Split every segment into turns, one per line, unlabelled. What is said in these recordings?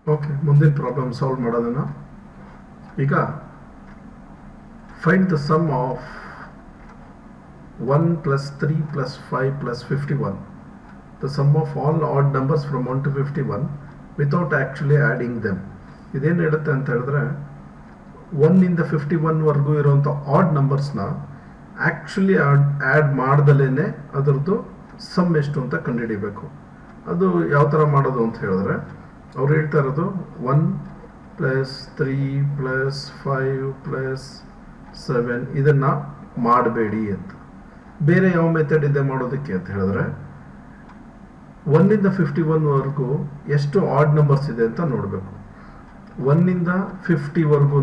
Okay, ಮುಂದಿನ problem solve ಮಾಡೋದನ್ನ. ಈಗ find the sum of 1 plus 3 plus 5 plus 51. The sum of all odd numbers from 1 to 51 without actually adding them. ಇದೇನು ಹೇಳುತ್ತೆ ಅಂತ ಹೇಳಿದ್ರೆ 1 ಇಂದ 51 ವರೆಗೂ ಇರುವಂಥ ಆಡ್ ನಂಬರ್ಸ್ನ ಆ್ಯಕ್ಚುಲಿ ಆ್ಯಡ್ ಮಾಡ್ದಲೇ ಅದರದ್ದು ಸಮ್ ಎಷ್ಟು ಅಂತ ಕಂಡುಹಿಡಿಬೇಕು. ಅದು ಯಾವ ಥರ ಮಾಡೋದು ಅಂತ ಹೇಳಿದ್ರೆ ಅವ್ರು ಹೇಳ್ತಾ ಇರೋದು 1 plus 3 plus 5 plus 7 ಇದನ್ನು ಮಾಡಬೇಡಿ ಅಂತ. ಬೇರೆ ಯಾವ ಮೆಥಡ್ ಇದೆ ಮಾಡೋದಕ್ಕೆ ಅಂತ ಹೇಳಿದ್ರೆ 1 ಇಂದ 51 ವರೆಗೂ ಎಷ್ಟು ಆಡ್ ನಂಬರ್ಸ್ ಇದೆ ಅಂತ ನೋಡಬೇಕು. 1 ಇಂದ 50 ವರೆಗೂ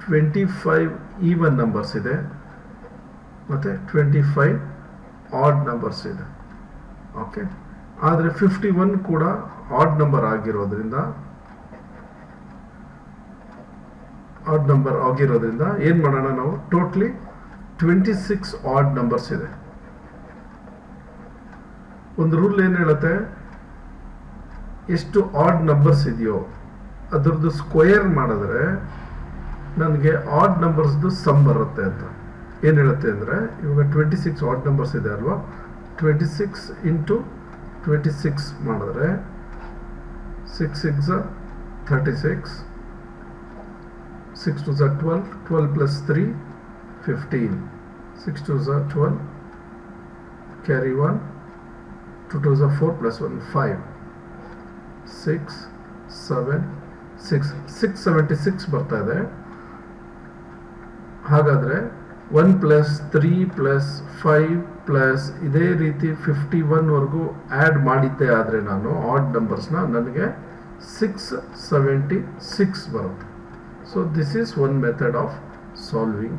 25 ಈವನ್ ನಂಬರ್ಸ್ ಇದೆ ಮತ್ತು 25 ಆಡ್ ನಂಬರ್ಸ್ ಇದೆ. ಓಕೆ, ಆದರೆ 51 ಕೂಡ ಆಡ್ ನಂಬರ್ ಆಗಿರೋದ್ರಿಂದ ಏನು ಮಾಡೋಣ ನಾವು, ಟೋಟ್ಲಿ 26 ಆಡ್ ನಂಬರ್ಸ್ ಇದೆ. ಒಂದು ರೂಲ್ ಏನು ಹೇಳುತ್ತೆ, ಎಷ್ಟು ಆಡ್ ನಂಬರ್ಸ್ ಇದೆಯೋ ಅದರದ್ದು ಸ್ಕ್ವೇರ್ ಮಾಡಿದ್ರೆ ನನಗೆ ಆಡ್ ನಂಬರ್ಸ್ದು ಸಮ್ ಬರುತ್ತೆ ಅಂತ. ಏನು ಹೇಳುತ್ತೆ ಅಂದರೆ, ಇವಾಗ 26 ಆಡ್ ನಂಬರ್ಸ್ ಇದೆ ಅಲ್ವಾ, 26 ಇಂಟು 26 ಮಾಡಿದ್ರೆ 6 6 36, 6 2 12, 12 plus 3 15, 6 2 12, carry 1, 2 2 4 plus 1 5, 6 7 6 676 ಬರ್ತಾ ಇದೆ. ಹಾಗಾದರೆ 1 plus 3 plus 5 ಪ್ಲಸ್ ಇದೇ ರೀತಿ 51 ವರೆಗೂ ಆ್ಯಡ್ ಮಾಡಿದ್ದೆ ಆದರೆ ನಾನು ಆಡ್ ನಂಬರ್ಸ್ನ ನನಗೆ 676 ಬರುತ್ತೆ. So this is one method of solving